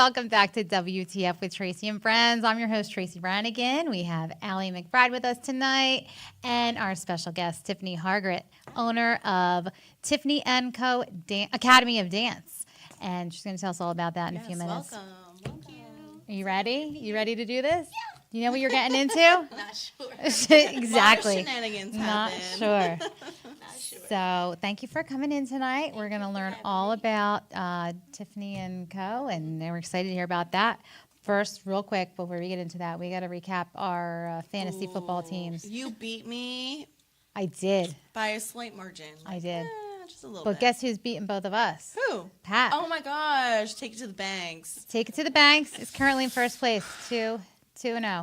welcome back to WTF with Tracy and Friends. I'm your host, Tracy Brannigan. We have Allie McBride with us tonight and our special guest, Tiffany Hargrett, owner of Tiffany & Co. Academy of Dance. And she's going to tell us all about that in a few minutes. Welcome. Thank you. Are you ready? You ready to do this? Yeah. You know what you're getting into? Not sure. Exactly. Shenanigans Not happen. sure. Not sure. So thank you for coming in tonight. We're going to learn all about Tiffany & Co. And we're excited to hear about that. First, real quick, before we get into that, we got to recap our fantasy football teams. You beat me I did. by a slight margin. I did. Just a little But bit. guess who's beating both of us? Who? Pat. Oh my gosh. Take it to the banks. Take it to the banks. It's currently in first place, 2-0.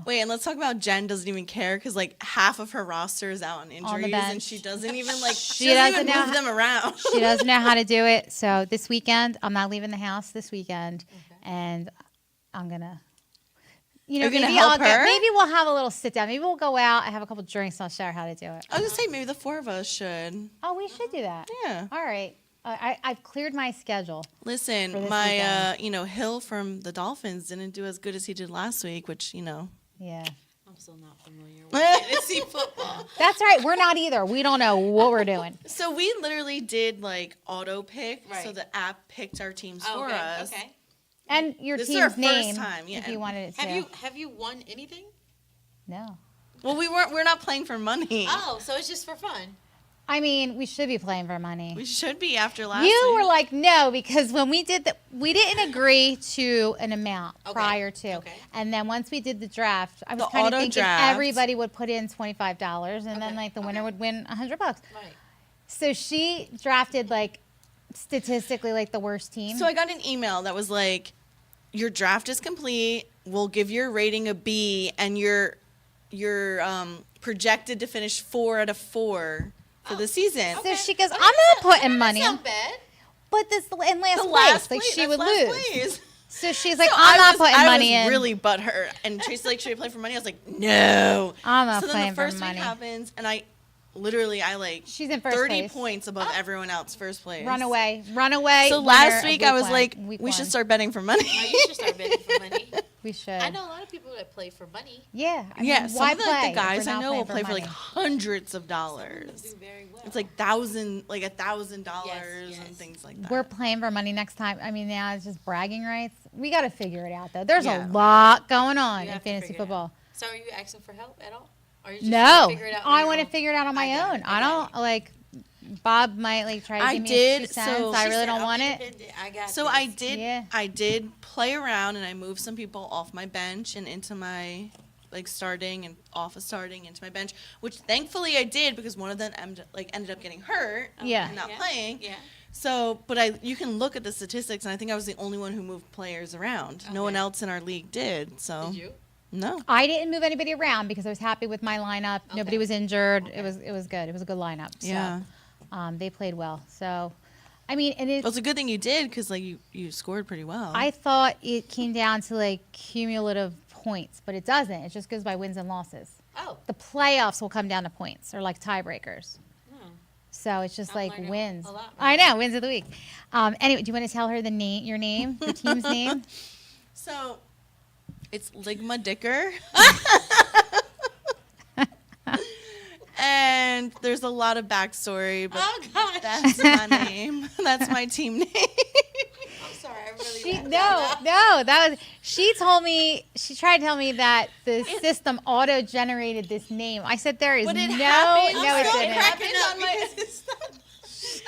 Wait, and let's talk about Jen doesn't even care because like half of her roster is out on injuries bench. and she doesn't even like She she doesn't doesn't even know move them around. She doesn't know how to do it. So this weekend, I'm not leaving the house this weekend. And I'm going to, You're gonna help her? maybe we'll have a little sit down. Maybe we'll go out and have a couple drinks and I'll show her how to do it. I was gonna say maybe the four of us should. Oh, we should do that. Yeah. All right. I've cleared my schedule. For Listen, this my Hill from the Dolphins didn't do as good as he did last week, which Yeah. I'm still not familiar with fantasy football. That's right. We're not either. We don't know what we're doing. So we literally did like auto pick, so Right. the app picked our teams Oh, for okay, us. okay. And your This is our team's first name, time, yeah. if you wanted it to. Have you won anything? No. Well, we're not playing for money. Oh, so it's just for fun. I mean, we should be playing for money. We should be after last You week. were like, no, because when we did we didn't agree to an amount Okay. prior to. Okay. And then once we did the draft, I was The kind of auto thinking draft. everybody would put in $25 and then Okay. like the winner Okay. would win $100. Right. So she drafted like statistically like the worst team. So I got an email that was like, your draft is complete. We'll give your rating a B, and you're projected to finish 4 out of 4 for the season. So she goes, I'm not putting money That's in. not bad. But this in last The place, last like place, she that's would last lose. place. So she's like, So I'm not I putting money was in. really butthurt. And Tracy's like, should I play for money? I was like, no. I'm not So then playing the for first money. week happens, and I like She's in first 30 place. points above everyone else, first place. Run away. So winner last of week I was one, like, week we should one. start betting for money. Oh, you should start betting for money. We should. I know a lot of people that play for money. Yeah. I Yeah, mean, some why of the, play like, the if guys we're I not know will playing play for like money? hundreds of Do dollars. very well. It's like $1,000 Yes, and yes. things like that. We're playing for money next time. I mean, now it's just bragging rights. We got to figure it out, though. There's Yeah. a lot going on You in have to fantasy figure it out. football. So are you asking for help at all? Or you just No, trying to figure it out on I your want to own? figure it out on my I got own. it. I don't like. Bob might like try to I give me did, a 2 so- cents. I She really said, don't "I'm want it. independent. I got So this." I did play around and I moved some people off my bench and into my starting and off of starting into my bench, which thankfully I did because one of them ended up getting hurt Yeah. and not Yeah. playing. Yeah. So, but you can look at the statistics and I think I was the only one who moved players around. No one Okay. else in our league did. So Did you? no. I didn't move anybody around because I was happy with my lineup. Nobody Okay. was injured. Okay. It was good. It was a good lineup. So, Yeah. they played well. So, I mean, and it. Well, it's a good thing you did because you scored pretty well. I thought it came down to like cumulative points, but it doesn't. It just goes by wins and losses. Oh. The playoffs will come down to points or like tiebreakers. Hmm. So it's just I'm like learning wins. a lot I right know, wins of the week. Anyway, do you want to tell her your name, your team's name? So it's Ligma Dicker. And there's a lot of backstory, but Oh gosh. that's my name. That's my team name. I'm sorry. I really She, didn't no, know. that was. She told me. She tried to tell me that the system auto generated this name. I said there is But it no, happened. no, I'm it still didn't. cracking It on my- because it's not-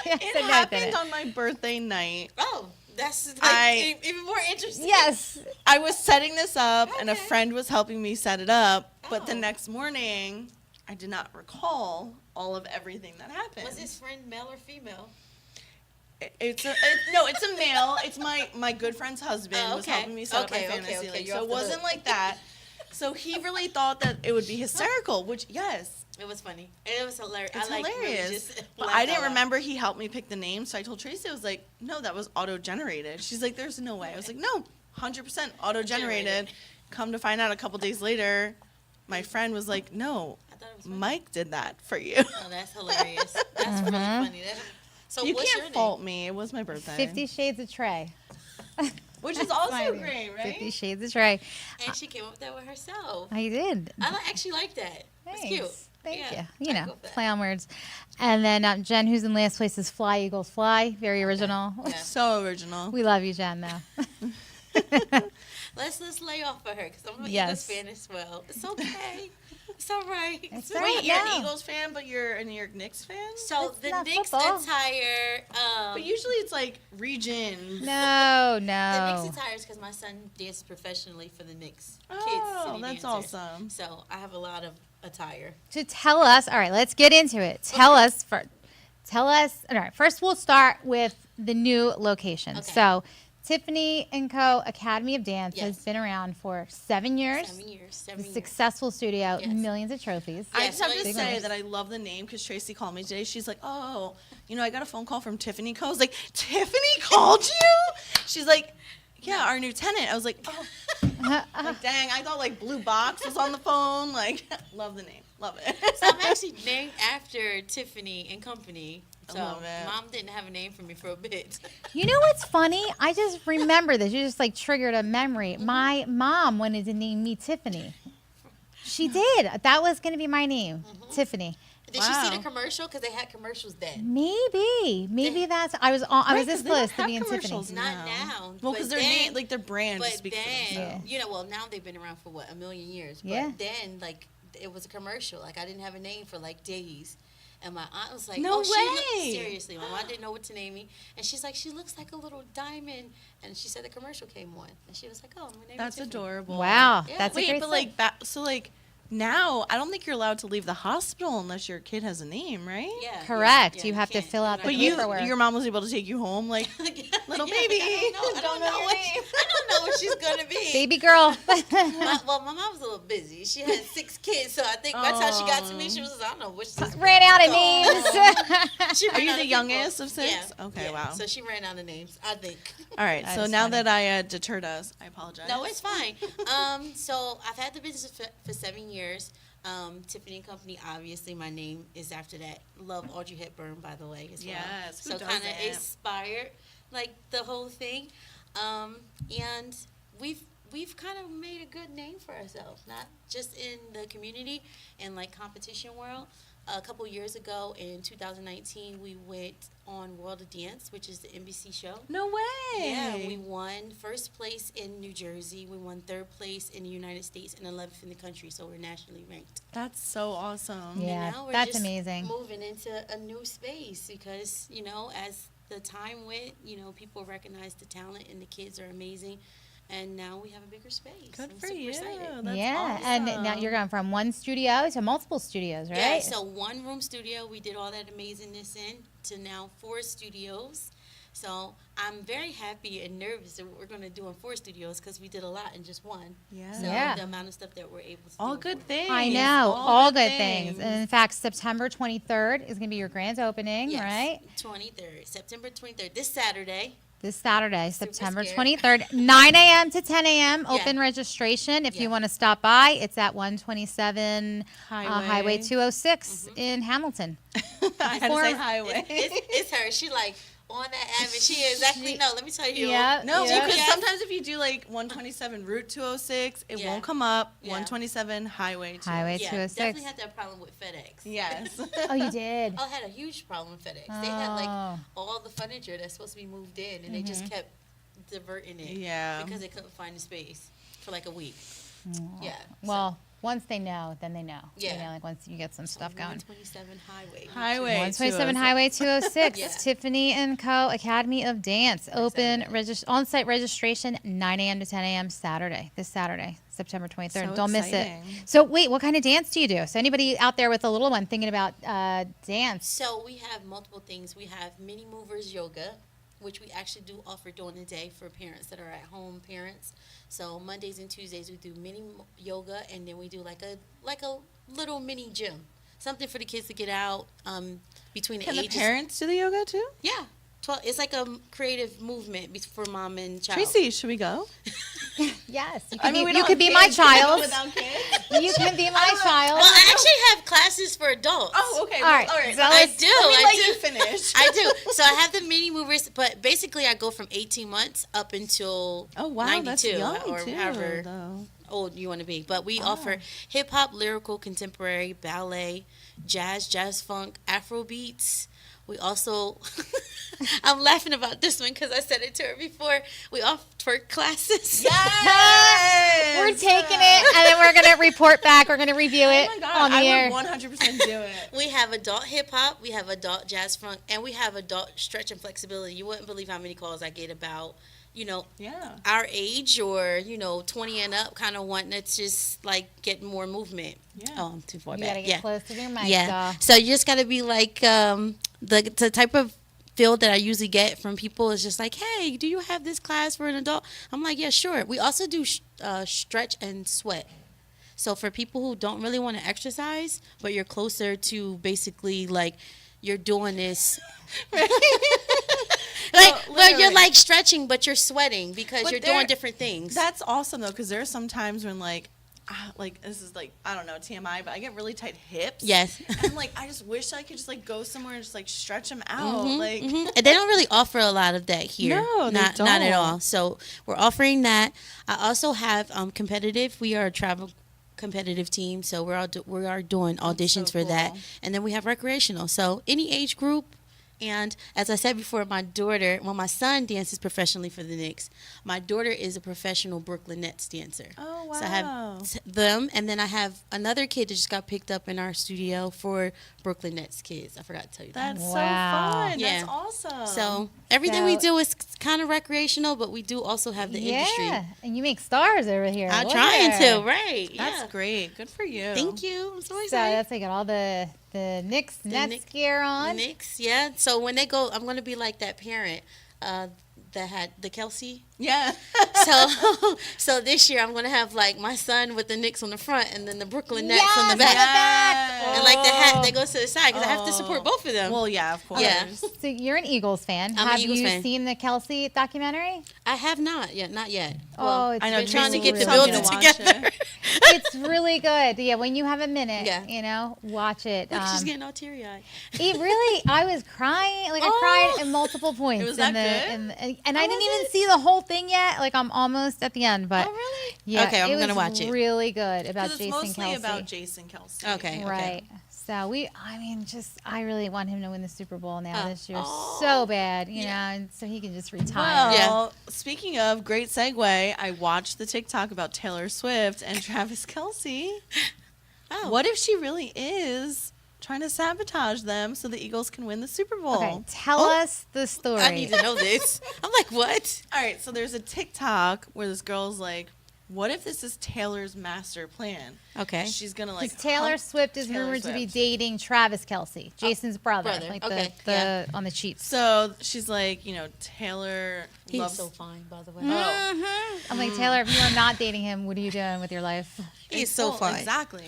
I It said no, happened didn't. on my birthday night. Oh, that's like I- even more interesting. Yes. I was setting this up, and a Okay. friend was helping me set it up. But the Oh. next morning, I did not recall all of everything that happened. Was his friend male or female? It's a male. It's my good friend's husband Oh, was okay. helping me set Okay, up my okay, fantasy okay, league, you're so off it the wasn't hook. like that. So he really thought that it would be hysterical, which yes, It was funny. It was hilarious. it's I like really hilarious. just But laughed I out didn't loud. remember he helped me pick the name, so I told Tracy, I was like, no, that was auto generated. She's like, there's no way. I was like, no, 100% auto generated. Come to find out, a couple days later, my friend was like, no, I thought it was funny. Mike did that for you. Oh, that's hilarious. That's really funny. So You what's your can't name? fault me. It was my birthday. 50 Shades of Trey. which is also Exciting. great, right? 50 Shades of Trey. And she came up with that with herself. I did. Actually like that. It's cute. Thank Yeah, you. You I know, go with that. play on words. And then Jen, who's in last place, is Fly Eagles Fly. Very original. Yeah. So original. We love you, Jen, though. Let's lay off of her because I'm an Yes. Eagles fan as well. It's okay. It's all right. It's Wait, right you're now. an Eagles fan, but you're a New York Knicks fan? So It's the not Knicks football. attire. But usually it's like regions. No, The no. Knicks attire is because my son dances professionally for the Knicks Oh, kids. City that's dancers. awesome. So I have a lot of attire. To tell us, all right, let's get into it. Tell us, all right, first we'll start with the new location. Okay. So Tiffany & Co. Academy of Dance has Yes. been around for 7 years. 7 years. It's 7 a years. successful studio, Yes. millions of trophies. I Yeah, just have to big say winners. that I love the name because Tracy called me today. She's like, oh, I got a phone call from Tiffany Co. I was like, Tiffany called you? She's like, yeah, our new tenant. I was like, oh. Like, dang, I thought like Blue Box was on the phone. Like, love the name. Love it. So I'm actually named after Tiffany and Company. I So love it. Mom didn't have a name for me for a bit. You know what's funny? I just remember this. You just like triggered a memory. My mom wanted to name me Tiffany. She did. That was going to be my name, Tiffany. Did she see Wow. the commercial? Because they had commercials then. Maybe that's. I was Right, this 'cause they close don't to have being Tiffany. commercials Not No. now. Well, but because their then- name, like their brand, But speaks for then, themselves. well, now they've been around for what, 1,000,000 years. But Yeah. then, like, it was a commercial. Like, I didn't have a name for like days. And my aunt was like, No oh, way. seriously. My aunt didn't know what to name me. And she's like, she looks like a little diamond. And she said the commercial came on. And she was like, oh, I'm going to name That's her Tiffany. adorable. Wow, Yeah. that's a Wait, great but story. like so like now I don't think you're allowed to leave the hospital unless your kid has a name, right? Yeah, Correct. yeah, You have to can't. fill You're out not the But gonna- you, paperwork. your mom was able to take you home, like little Yeah, baby. I don't know what I don't know what she's gonna be. Baby girl. My mom was a little busy. She had 6 kids, so I think by the time she got to me, she was I don't know which. Ran out of Oh. names. She Are ran you out the of youngest people. of 6? Yeah. Okay, Yeah. wow. So she ran out of names, I think. All right, That so is now funny. that I deterred us, I apologize. No, it's fine. So I've had the business for 7 years. Tiffany and Company, obviously, my name is after that. Love Audrey Hepburn, by the way, as well. Yes, who So kind of doesn't? inspired, like the whole thing, and we've kind of made a good name for ourselves, not just in the community and like competition world. A couple years ago, in 2019, we went on World of Dance, which is the NBC show. No way. Yeah, we won first place in New Jersey. We won 3rd place in the United States and 11th in the country, so we're nationally ranked. That's so awesome. Yeah. And now we're that's just amazing. moving into a new space because, as the time went, people recognize the talent and the kids are amazing. And now we have a bigger space. Good I'm for super you. excited. That's yeah, awesome. and now you're going from one studio to multiple studios, right? Yeah, so 1-room studio, we did all that amazingness in, to now 4 studios. So I'm very happy and nervous that what we're going to do in 4 studios because we did a lot in just one. Yeah. So Yeah. the amount of stuff that we're able to All do. good things. I know, all good things. And in fact, September 23rd is going to be your grand opening, Yes, right? 23rd, September 23rd, this Saturday. This Saturday, Super September scared. 23rd, 9 a.m. to 10 a.m. Yeah. Open registration. If Yeah. you want to stop by, it's at 127 Highway. Highway 206 in Hamilton. I had to Form- say highway. It's her. She like on that app, and she exactly no. Let me tell you. Yeah. No, Yeah. because Yes. sometimes if you do like 127 Route 206, it Yeah. won't come up. Yeah. 127 Highway 206. Highway Yeah, 206. definitely had that problem with FedEx. Yes. Oh, you did? Oh, I had a huge problem with FedEx. They had like Oh. all the furniture that's supposed to be moved in, and they just kept diverting it. Yeah. Because they couldn't find the space for like a week. Yeah. Well, once they know, then they know. Yeah. You know, like once you get some stuff going. 127 Highway. Highway. 127 206. Highway 206, Yeah. Tiffany & Co. Academy of Dance. Open Saturday. on-site registration 9 a.m. to 10 a.m. this Saturday, September 23rd. So Don't miss exciting. it. So wait, what kind of dance do you do? So anybody out there with a little one thinking about dance? So we have multiple things. We have mini movers yoga, which we actually do offer during the day for parents that are at home parents. So Mondays and Tuesdays we do mini yoga, and then we do like a little mini gym, something for the kids to get out between the Can the ages. parents do the yoga too? Yeah, 12, it's like a creative movement for mom and child. Tracy, should we go? Yes. You could I mean, be, we you don't could have be my kids. Can we go child. without kids? you can be my child. Well, I actually have classes for adults. Oh, okay. All right. All right. So I let's- do. Let me I let do. you finish. I do. So I have the mini movers, but basically I go from 18 months up until Oh wow, 92 that's young or too, however though. old you want to be. But we offer hip hop, lyrical, contemporary, ballet, jazz funk, Afro beats. We also, I'm laughing about this one because I said it to her before. We offer twerk classes. Yes! We're taking it, and then we're gonna report back. We're gonna review it Oh my god, on the I air. would 100% do it. We have adult hip hop, we have adult jazz funk, and we have adult stretch and flexibility. You wouldn't believe how many calls I get about, Yeah. our age or 20 and up, kind of wanting to just like get more movement. Yeah. Oh, I'm too far You back. gotta get close to your mic, Yeah. doll. So you just gotta be like the type of feel that I usually get from people is just like, hey, do you have this class for an adult? I'm like, yeah, sure. We also do stretch and sweat. So for people who don't really want to exercise, but you're closer to basically like you're doing this. Like, No, but you're literally. like stretching, but you're sweating because But you're there- doing different things. That's awesome though, because there are some times when like this is like I don't know TMI, but I get really tight hips. Yes. And like I just wish I could just like go somewhere and just like stretch them out. Like Mhm. And they don't really offer a lot of that here. No, they not at don't. all. So we're offering that. I also have competitive. We are a travel competitive team, so we are doing auditions so for that. cool. And then we have recreational. So any age group. And as I said before, my son dances professionally for the Knicks. My daughter is a professional Brooklyn Nets dancer. Oh wow. So I have them, and then I have another kid that just got picked up in our studio for Brooklyn Nets kids. I forgot to tell you that. That's Wow. so fun. Yeah. That's awesome. So everything we So- do is kind of recreational, but we do also have the industry. Yeah, and you make stars over here. I'm Look trying at to, her. right? that's Yeah. great. Good for you. Thank you. I'm so So excited. that's like got all the Knicks Nets Knicks- gear on. Knicks, yeah. So when they go, I'm gonna be like that parent that had the Kelsey. Yeah. So this year I'm gonna have like my son with the Knicks on the front and then the Brooklyn Nets Yes, on the on back. the back. And like the hat Oh. that goes to the side because I have to support both of them. Well, yeah, of course. Yeah. So you're an Eagles fan. I'm an Have Eagles you fan. seen the Kelsey documentary? I have not yet, not yet. Oh, it's I know, really, trying to get the Tracy building told me to watch together. it. It's really good. Yeah, when you have a minute, Yeah. watch it. Look, she's getting all teary eyed. It really, I was crying. Like I Oh. cried at multiple points. It was in that the, good? and I Oh, didn't was even it? see the whole thing yet. Like I'm almost at the end, but Oh, really? yeah, Okay, I'm it gonna was watch it. really good about Because it's Jason mostly Kelsey. about Jason Kelsey. Okay. Right. So I really want him to win the Super Bowl now Oh. this year Oh. so bad, you know, and so he can just retire. Well, speaking of great segue, I watched the TikTok about Taylor Swift and Travis Kelsey. Oh. What if she really is trying to sabotage them so the Eagles can win the Super Bowl? Okay, tell Oh. us the story. I need to know this. I'm like, what? All right, so there's a TikTok where this girl's like, what if this is Taylor's master plan? Okay. She's going to like Because Taylor hump Swift is Taylor rumored to be Swift. dating Travis Kelsey, Jason's brother, brother. like Okay, the yeah. on the Chiefs. So she's like, Taylor He's loves. so fine, by the way. Oh. I'm like, Taylor, if you are not dating him, what are you doing with your life? He's so Well, fine. Exactly.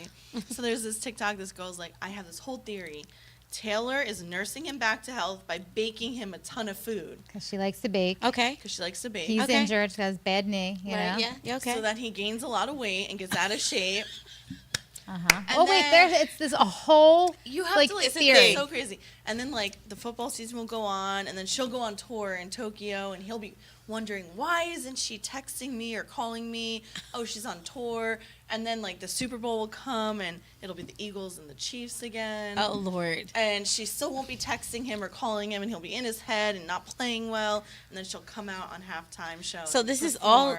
So there's this TikTok. This girl's like, I have this whole theory. Taylor is nursing him back to health by baking him a ton of food Because she likes to bake. Okay. because she likes to bake. He's Okay. injured. She has bad knee. You Right, know. yeah. Yeah, okay. So that he gains a lot of weight and gets out of shape. Uh-huh. And Oh wait, then- it's this a whole You have like to like theory. It's so crazy. And then like the football season will go on, and then she'll go on tour in Tokyo, and he'll be wondering why isn't she texting me or calling me? Oh, she's on tour. And then like the Super Bowl will come, and it'll be the Eagles and the Chiefs again. Oh, Lord. And she still won't be texting him or calling him, and he'll be in his head and not playing well. And then she'll come out on halftime show. So and this is perform.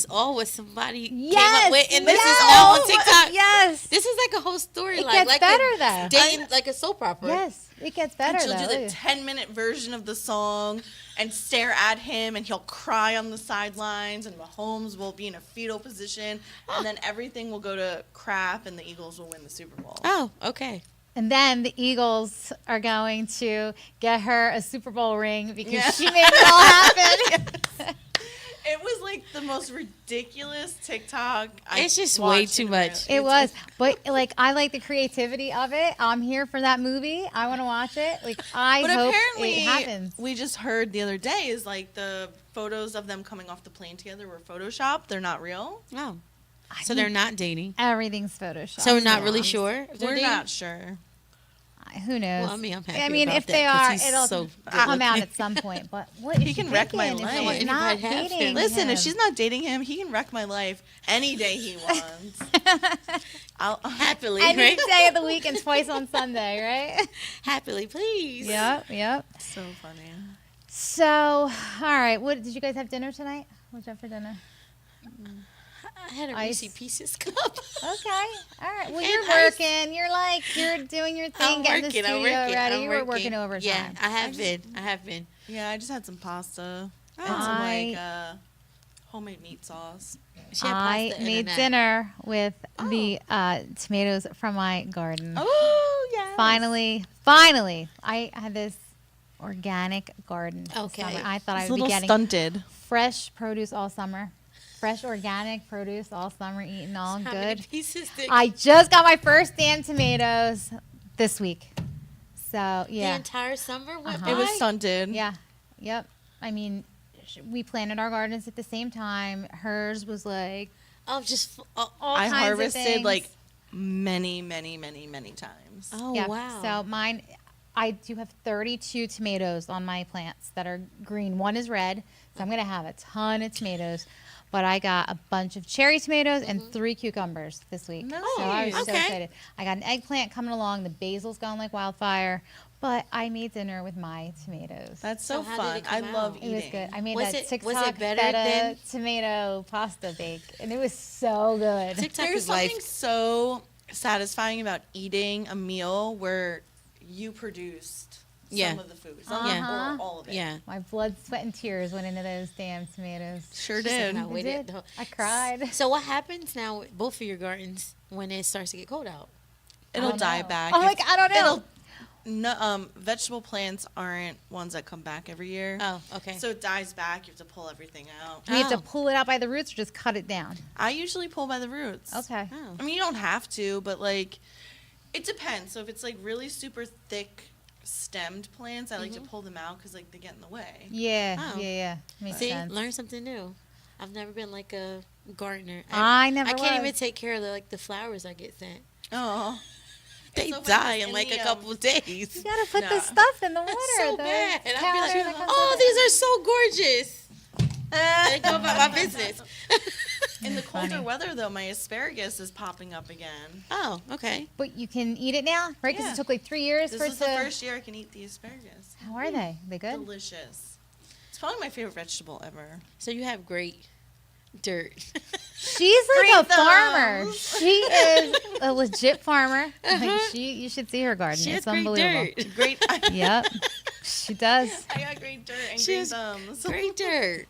all what somebody came Yes, up with, and this is yes. now on TikTok. Yes. This is like a whole story. It like gets better, though. dating, like a soap opera. Yes, it gets better And she'll though. do the 10-minute version of the song and stare at him, and he'll cry on the sidelines, and Mahomes will be in a fetal position, and then everything will go to crap, and the Eagles will win the Super Bowl. Oh, okay. And then the Eagles are going to get her a Super Bowl ring because Yeah. she made it all happen. It was like the most ridiculous TikTok. It's just way watched too in a much. million- It was, but like I like the creativity of it. I'm here for that movie. I want to watch it. Like I But hope apparently, it happens. we just heard the other day is like the photos of them coming off the plane together were photoshopped. They're not real. Oh. So they're not dating. Everything's photoshopped. So we're not really now. sure if they're We're dating? not sure. Who knows? Well, I mean, I'm happy I mean, about if that they 'cause are, he's it'll so come out good-looking. at some point. But what is He she can wreck my thinking if life. she's not Anybody have dating him? Listen, him? if she's not dating him, he can wreck my life any day he wants. Happily, Any right? day of the week and twice on Sunday, right? Happily, please. Yep. So funny. So, all right. What did you guys have dinner tonight? What'd you have for dinner? I had a Ice. Reese's Pieces cup. Okay. All right. Well, And you're ice. working. You're doing your thing, I'm getting the working. studio I'm working. ready. I'm You were working overtime. Yeah, I have been. Yeah, I just had some pasta and I- some like homemade meat sauce. She had I pasta and a made nut. dinner with the tomatoes from my garden. Oh yeah. Finally, I had this organic garden. this Okay. summer. I thought It's I a would be little getting stunted. fresh produce all summer. Fresh organic produce all summer, eating all How many good. pieces did I just got my first damn tomatoes this week. So, the yeah. entire summer went by? It was stunted. Yeah. Yep. I mean, we planted our gardens at the same time. Hers was like Oh, just all I kinds of harvested things. like many times. oh Yeah. wow. So mine, I do have 32 tomatoes on my plants that are green. One is red, so I'm going to have a ton of tomatoes. But I got a bunch of cherry tomatoes and 3 cucumbers this week. So I was Nice. so Okay. excited. I got an eggplant coming along. The basil's going like wildfire. But I made dinner with my tomatoes. That's So so how did fun. it I come love out? eating. It was good. I made Was that it- was TikTok it better feta than- tomato pasta bake, and it was so good. TikTok There's is life. something so satisfying about eating a meal where you produced Yeah. some of the food, some Uh-huh. or all of it. Yeah. My blood, sweat, and tears went into those damn tomatoes. Sure She said did. no. I We did. didn't. I cried. So what happens now with both of your gardens when it starts to get cold out? It'll don't die know. back. I'm like, I don't know. It'll, no, vegetable plants aren't ones that come back every year. Oh, okay. So it dies back. You have to pull everything out. We have to Oh. pull it out by the roots or just cut it down. I usually pull by the roots. Okay. Oh. I mean, you don't have to, but like, it depends. So if it's like really super thick stemmed plants, I like to pull them out because like they get in the way. Yeah, Oh. yeah. Makes See, sense. learn something new. I've never been like a gardener. I never I can't was. even take care of the flowers I get sent. Oh, They so funny die 'cause in in like the, a couple of days. You gotta put the No. stuff in the water. So the bad. And I'd powder be that like, comes oh, with these it. are so gorgeous. And go about my business. in the colder Funny. weather though, my asparagus is popping up again. Oh, okay. But you can eat it now, right? Because Yeah. it took like 3 years This for it is to. the first year I can eat the asparagus. How are they? They good? Delicious. It's probably my favorite vegetable ever. So you have great dirt. She's like Green a farmer. thumbs. She is a legit farmer. Like you should see her garden. She has it's great unbelievable. dirt. Great. Yep, she does. I got great dirt and She green has thumbs. Great dirt.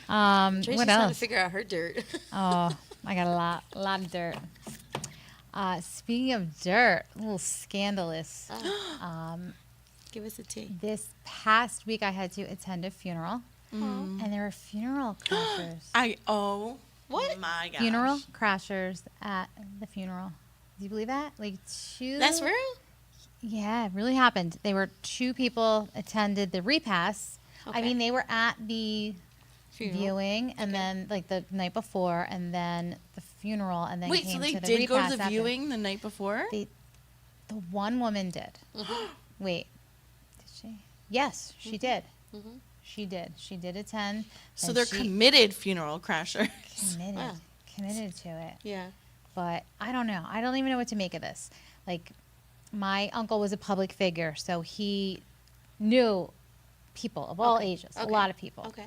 Tracy's What trying to else? figure out her dirt. Oh, I got a lot of dirt. Speaking of dirt, a little scandalous. Oh, give us a tea. This past week, I had to attend a funeral, and there were funeral crashers. What? My gosh. Funeral crashers at the funeral. Do you believe that? Like two. That's real? Yeah, it really happened. They were 2 people attended the repast. I Okay. mean, they were at the Funeral. viewing, and then like the night before, and then the funeral, and then Wait, came so they to the did go to repast the after. viewing the night before? The one woman did. Wait, did she? Yes, she did. Mhm. She did. She did attend. So and they're she committed funeral crashers. committed, Wow. committed to it. Yeah. But I don't know. I don't even know what to make of this. Like, my uncle was a public figure, so he knew people of all Okay. ages, a Okay. lot of people. Okay.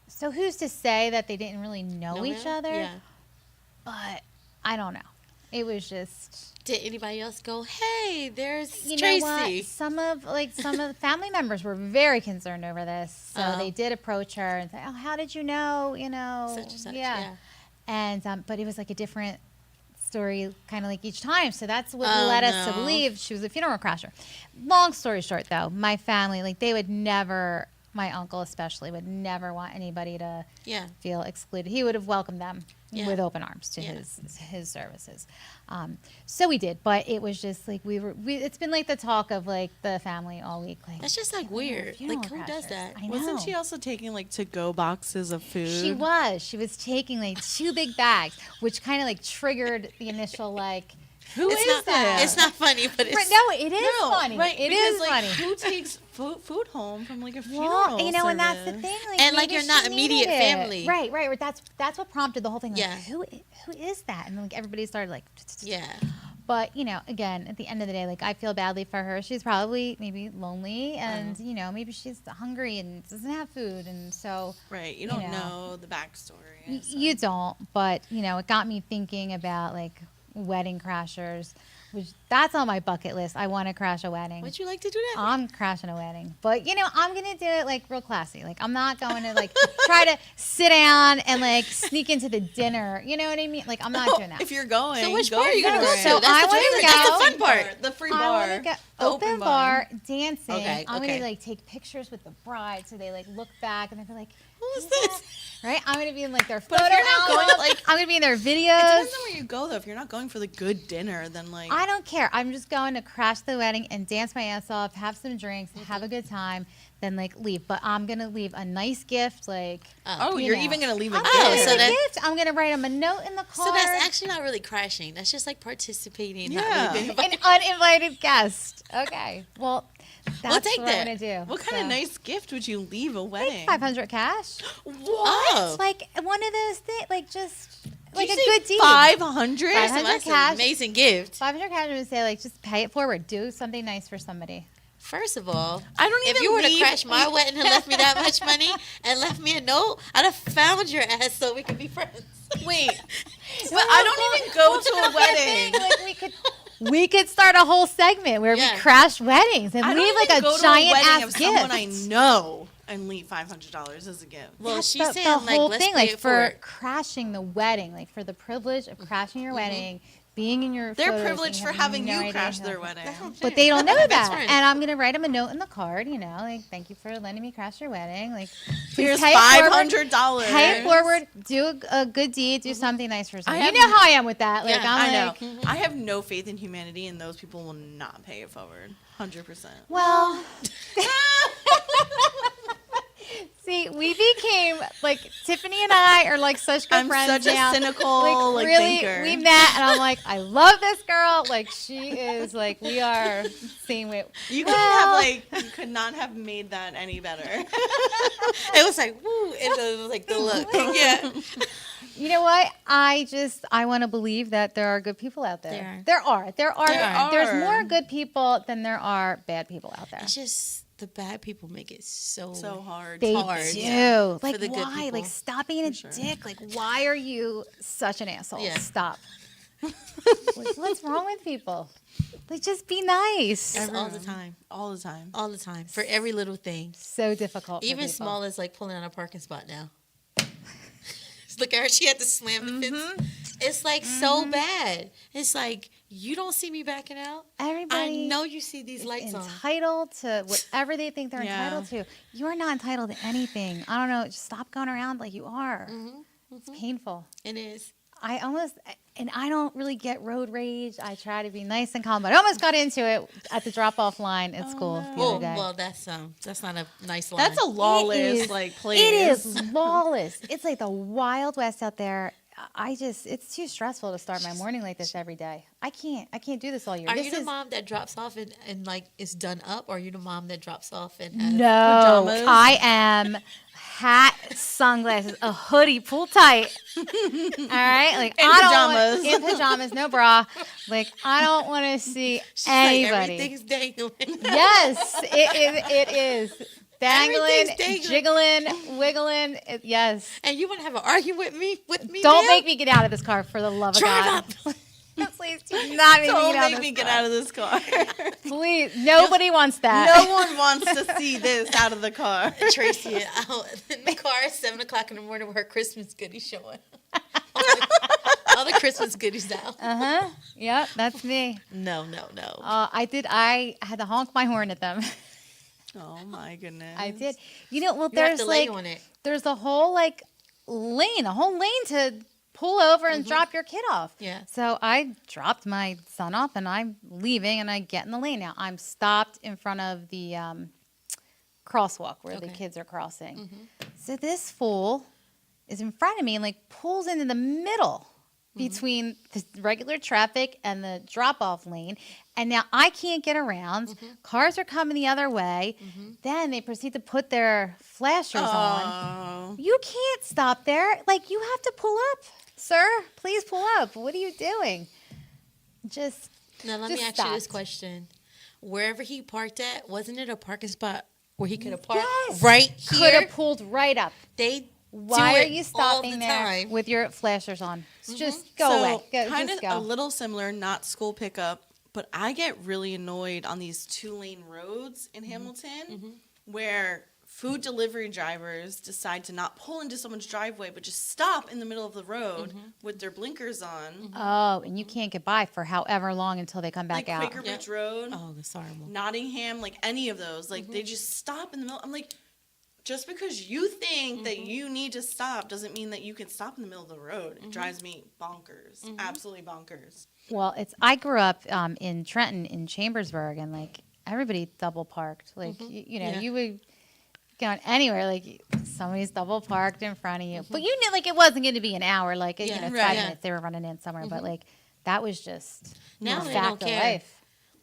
So who's to say that they didn't really know each him? other? Yeah. But I don't know. It was just, Did anybody else go, hey, there's you Tracy? know what? Some of the family members were very concerned over this, so Oh. they did approach her and say, "Oh, how did you know? You know, Such and such, yeah." yeah. And but it was like a different story, kind of like each time. So that's what Oh, led us to no. believe she was a funeral crasher. Long story short, though, my family, like, they would never my uncle especially would never want anybody to Yeah. feel excluded. He would have welcomed them Yeah. with open arms to Yeah. his services. So we did, but it was just like it's been like the talk of like the family all week. Like That's just like weird. funeral Like, who does crashers. that? I know. Wasn't she also taking like to-go boxes of food? She was taking like 2 big bags, which kind of like triggered the initial like, who It's is not. that? It's not funny, but it's. Right, no, it is No, funny. right? It because, is like, funny. Who takes food home from like a funeral? Well, and that's the service? thing. Like, And, like, maybe you're not she needed immediate it. family. Right. That's what prompted the whole thing. Like, Yeah. who is that? And like everybody started like, Yeah. But again, at the end of the day, like I feel badly for her. She's probably maybe lonely, and maybe she's hungry and doesn't have food, and so Right. You don't know the backstory. so. you don't. But it got me thinking about like wedding crashers, which that's on my bucket list. I want to crash a wedding. Would you like to do that? I'm crashing a wedding, but I'm gonna do it like real classy. Like I'm not going to like try to sit down and like sneak into the dinner. You know what I mean? Like I'm not doing that. If you're going, So which go bar are you gonna for go it. to? So That's I the wanna favorite. go- That's the fun part. The free I bar. want to go The open bar, dancing. Okay, I'm okay. gonna like take pictures with the bride, so they like look back and they're like, Who is "Who's this?" that?" Right? I'm gonna be in like their But photo if you're not going, album. like- I'm gonna be in their It videos. depends on where you go though. If you're not going for the good dinner, then like I don't care. I'm just going to crash the wedding and dance my ass off, have some drinks, have a good time, then like leave. But I'm gonna leave a nice gift, like. oh, you you're know. even gonna leave a I'm gift. gonna Oh, leave so a that- gift. I'm gonna write them a note in the card. So that's actually not really crashing. That's just like participating. Yeah. Not really being an uninvited guest. Okay. Well, that's take what that. I'm gonna do. What kind of nice gift would you leave a wedding? 500 cash. What? Oh. Like one of those things, like just like Did a you say good deed. 500? 500 That's cash. an amazing gift. 500 cash. I'm gonna say like just pay it forward. Do something nice for somebody. First of all, I don't if even you were to leave- crash my wedding and left me that much money and left me a note, I'd have found your ass so we could be friends. Wait, but I don't even go to a wedding. Like we could start a whole segment where Yeah. we crash weddings and I don't leave like even a go to giant a wedding ass of gift. someone I know and leave $500 as a gift. Well, That's she's the saying like whole let's thing, pay like it for forward. crashing the wedding, like for the privilege of crashing your wedding, being in your. They're photos, privileged and for have having no you idea crash who- their wedding. But they don't know Best that, friend. and I'm gonna write them a note in the card. Like thank you for letting me crash your wedding. Like please Here's pay it forward. $500. Pay it forward. Do a good deed. Do something nice for someone. You have- know how I am with that. Like Yeah, I'm I know. like, I have no faith in humanity, and those people will not pay it forward. 100%. well. See, we became like Tiffany and I are like such good I'm friends such a now. cynical, like, really, thinker. we met and I'm like, I love this girl. Like she is like we are same way. You could not have made that any better. It was like woo, and it was like the look. Yeah. You know what? I want to believe that there are good people out there. There are. There are. There's more good people than there are bad people out there. It's just the bad people make it so hard. They hard, do. yeah, Like for the good why? people. Like stop being a dick. Like why are you such an asshole? Yeah. Stop. Like, what's wrong with people? Like just be nice. It's all the time. All the time. All the time. For every little thing. So difficult. For Even people. small as like pulling out a parking spot now. Look at her, she had to slam the fence. It's like so bad. It's like you don't see me backing out. Everybody I know you see these lights on. entitled to whatever they think they're Yeah. entitled to. You're not entitled to anything. I don't know. Just stop going around like you are. It's painful. It is. I don't really get road rage. I try to be nice and calm, but I almost got into it at the drop-off line at school the Well, other day. well, that's not a nice line. That's a lawless It is- place. It is lawless. It's like the Wild West out there. It's too stressful to start my morning like this every day. I can't do this all year. Are This you the is- mom that drops off and like is done up, or are you the mom that drops off and No, pajamas? I am hat, sunglasses, a hoodie, pull tight. All right, like In I pajamas. don't in pajamas, no bra. Like I don't want to see she's like anybody. everything's dangling? Yes, it is dangling, Everything's dangling. jiggling, wiggling. Yes. And you want to have an argument with me? Don't now? make me get out of this car for the love of Drive God. up. Please do not make Don't me get out make of me this get car. out of this car. Please, nobody wants that. No one wants to see this out of the car. Tracy out in the car at 7:00 in the morning with her Christmas goodies showing. All the Christmas goodies out. Yep, that's me. No. I had to honk my horn at them. Oh my goodness. I did. You know, well, You have there's to lay like on it. there's a whole like lane, to pull over and drop your kid off. Yeah. So I dropped my son off and I'm leaving and I get in the lane. Now I'm stopped in front of the crosswalk where the Okay. kids are crossing. So this fool is in front of me and like pulls into the middle between the regular traffic and the drop-off lane. And now I can't get around. Cars are coming the other way. Then they proceed to put their flashers on. Oh. You can't stop there. Like, you have to pull up. Sir, please pull up. What are you doing? Just Now let just me ask you this stopped. question: wherever he parked at, wasn't it a parking spot where he could have parked Yes. right Could here? have pulled right up. They Why do are it you all stopping the there time. with your flashers on? Just go So, away. Go, kind just of go. a little similar, not school pickup, but I get really annoyed on these 2-lane roads in Hamilton where food delivery drivers decide to not pull into someone's driveway but just stop in the middle of the road with their blinkers on. Oh, and you can't get by for however long until they come back Like out. Quaker Bridge Road, Oh, that's horrible. Nottingham, like any of those. Like they just stop in the middle. I'm like, just because you think that you need to stop doesn't mean that you can stop in the middle of the road. It drives me bonkers. Absolutely bonkers. Well, I grew up in Trenton, in Chambersburg, and like everybody double parked. Like you know, Yeah. you would go anywhere, like somebody's double parked in front of you, but you knew like it wasn't going to be an hour, like you Yeah. know, 5 Right. minutes they were running in somewhere, but like that was just Now a they fact don't of care. life.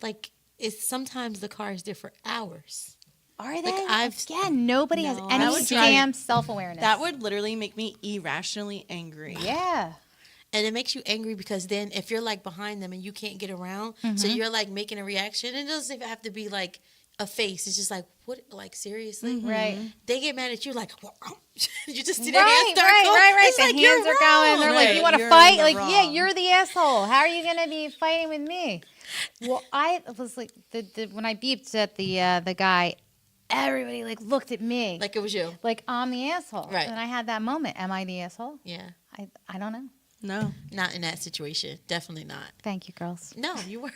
Like it's sometimes the car is there for hours. Are they? I've- Again, nobody has No, any I would drive- damn self-awareness. That would literally make me irrationally angry. yeah. And it makes you angry because then if you're like behind them and you can't get around, so you're like making a reaction. It doesn't even have to be like a face. It's just like, what? Like seriously? Right. They get mad at you like, you just see their hands Right, start going. right. It's The like, hands you're are going. They're wrong. like, Right, "You want to you're fight?" in the Like, yeah, wrong. you're the asshole. How are you gonna be fighting with me? Well, I was like, when I beeped at the guy, everybody like looked at me Like it was you. like I'm the asshole. Right. And I had that moment. Am I the asshole? Yeah. I don't know. No. Not in that situation. Definitely not. Thank you, girls. No, you were.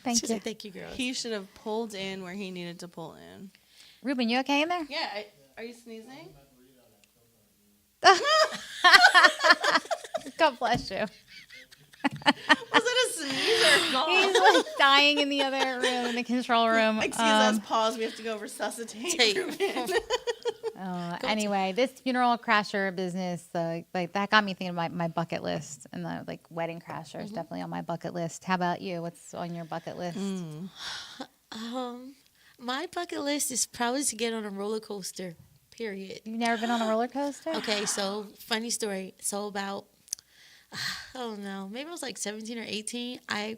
Thank She you, said, thank you, girls. He should have pulled in where he needed to pull in. Ruben. You okay in there? Yeah. Are you sneezing? God bless you. Was it a sneeze or a cough? He's like dying in the other room, in the control room. Excuse us, pause. We have to go resuscitate. Tape. Ruben. Anyway, this funeral crasher business, like that got me thinking about my bucket list, and the like wedding crasher is definitely on my bucket list. How about you? What's on your bucket list? My bucket list is probably to get on a roller coaster. Period. You've never been on a roller coaster? Okay, so funny story. So about, I don't know, maybe I was like 17 or 18. I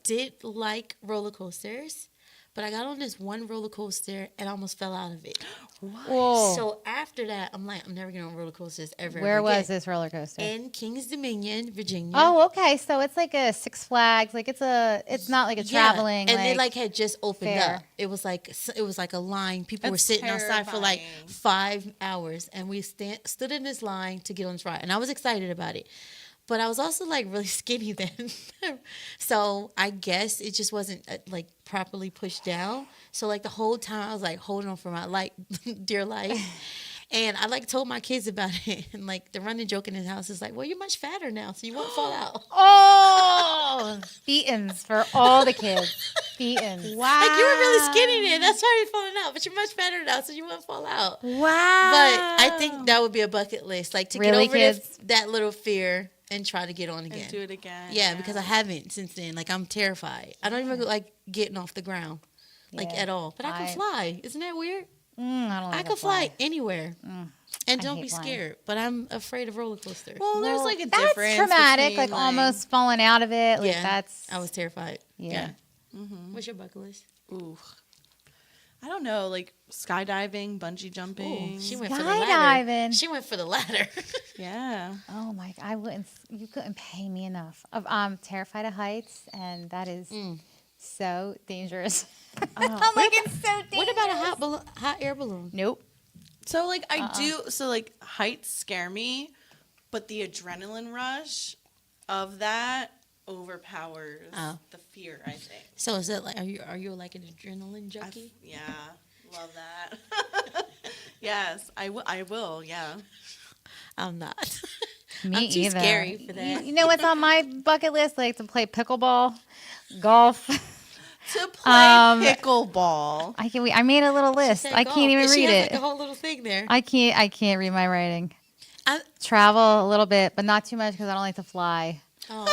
did like roller coasters, but I got on this one roller coaster and almost fell out of it. Whoa. So after that, I'm like, I'm never getting on roller coasters ever. Where ever was again. this roller coaster? In Kings Dominion, Virginia. Oh, okay. So it's like a Six Flags. Like it's not like a traveling. and they like had just opened fair. up. It was like a line. People were That's sitting outside for like terrifying. 5 hours, and we stood in this line to get on this ride, and I was excited about it. But I was also like really skinny then, so I guess it just wasn't like properly pushed down. So like the whole time I was like holding on for my life, dear life. And I like told my kids about it, and like the running joke in his house is like, "Well, you're much fatter now, so you won't fall out." Oh, beatings for all the kids. Beatings. Wow. Like you were really skinny then, that's why you're falling out. But you're much fatter now, so you won't fall out. Wow. But I think that would be a bucket list, like to Really, get over kids? that little fear and try to get on And again. do it again. Yeah, because I haven't since then. Like I'm terrified. I don't even like getting off the ground, like Yeah. at all. But I can fly. Isn't that weird? I don't I like can to fly anywhere, and I don't hate be flying. scared. But I'm afraid of roller coasters. Well, there's like a That's difference. traumatic, between, like almost falling out of it. Like yeah, that's. I was terrified. Yeah. What's your bucket list? Ooh. I don't know, like skydiving, bungee jumping. Ooh, she went for the ladder. Skydiving. She went for the ladder. Yeah. Oh my! I wouldn't. You couldn't pay me enough. I'm terrified of heights, and that is so dangerous. I'm like, it's so dangerous. What about a hot air balloon? Nope. So like I do. So like heights scare me, but the adrenaline rush of that overpowers Oh. the fear. I think. So is that like are you like an adrenaline junkie? Yeah. Love that. Yes, I will. Yeah. I'm not. Me I'm too either. scary for that. You know what's on my bucket list? Like to play pickleball, golf. To play pickleball. I made a little She list. said I golf, can't even and she read has, it. like, a whole little thing there. I can't read my writing. I- Travel a little bit, but not too much because I don't like to fly. Oh,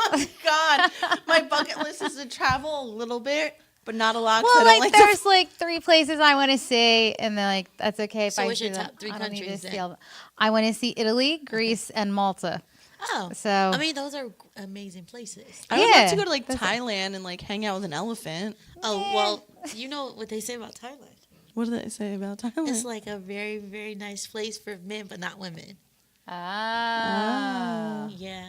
Oh my god. My bucket list is to travel a little bit, but not a lot. 'Cause Well, I don't like like there's like 3 places I want to see, and then like that's okay if So I what's see your them. top 3 I don't need to countries see then? all of them. I want to see Italy, Greece, and Malta. oh. So I mean, those are amazing places. I would love Yeah, to go to like that's- Thailand and like hang out with an elephant. Oh, well, you know what they say about Thailand? What do they say about Thailand? It's like a very, very nice place for men, but not women. Ah. Yeah.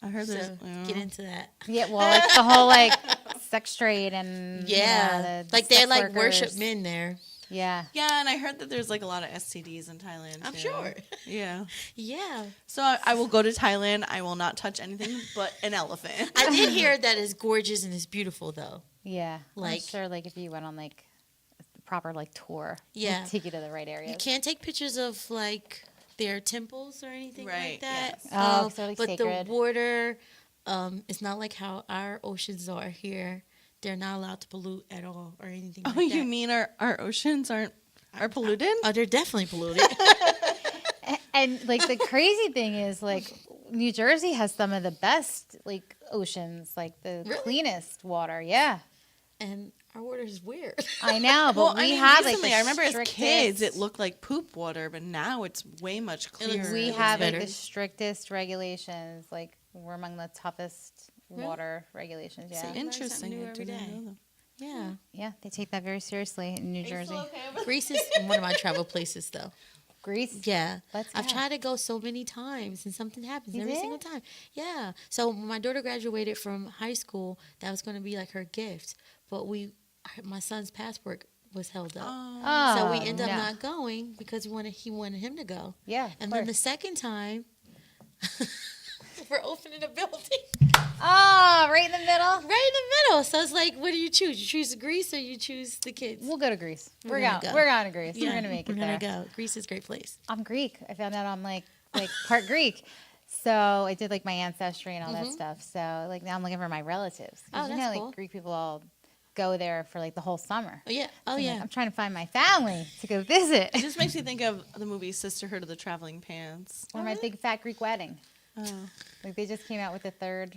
I heard there's. So get into that. Yeah, well, like the whole like sex trade and Yeah. the Like they sex like worship workers. men there. Yeah. Yeah, and I heard that there's like a lot of STDs in Thailand. I'm too. sure. Yeah. Yeah. So I will go to Thailand. I will not touch anything but an elephant. I did hear that it's gorgeous and it's beautiful though. Yeah. I'm Like- sure like if you went on like a proper like tour, Yeah. it'd take you to the right areas. You can't take pictures of like their temples or anything Right, like that. yes. Oh, 'cause they're, like, but sacred. the water, it's not like how our oceans are here. They're not allowed to pollute at all or anything Oh, like that. you mean our oceans are polluted? Oh, they're definitely polluted. And like the crazy thing is like New Jersey has some of the best like oceans, like the Really? cleanest water. Yeah. And our water is weird. I know, but Well, we I mean, have recently, like the I remember as kids, it strictest- looked like poop water, but now it's way much clearer. we looks have like better. the strictest regulations. Like we're among the toughest Really? water regulations. Yeah. See, Interesting. Learn I something new didn't every day. know that. Yeah. Yeah, they take that very seriously in New Jersey. Greece is one of my travel places, though. Greece. Yeah. Let's I've go. tried to go so many times, and something happens You every did? single time. Yeah. So when my daughter graduated from high school, that was going to be like her gift. But my son's passport was held up. Oh. So we Oh, ended up no. not going because he wanted him to go. Yeah. And of then the course. second time, we're opening a building Oh, right in the middle. right in the middle. So it's like, what do you choose? You choose Greece or you choose the kids? We'll go to Greece. We're gonna going. go. We're going to Greece. Yeah, We're gonna make it We're there. gonna go. Greece is a great place. I'm Greek. I found out I'm like part Greek. So I did like my ancestry and all that stuff. So like now I'm looking for my relatives. 'Cause Oh, you that's know, like cool. Greek people all go there for like the whole summer. Oh yeah. Oh I'm like, yeah. I'm trying to find my family to go visit. It just makes me think of the movie Sisterhood of the Traveling Pants. Or my big fat Greek wedding. Oh, Like they just came out with the third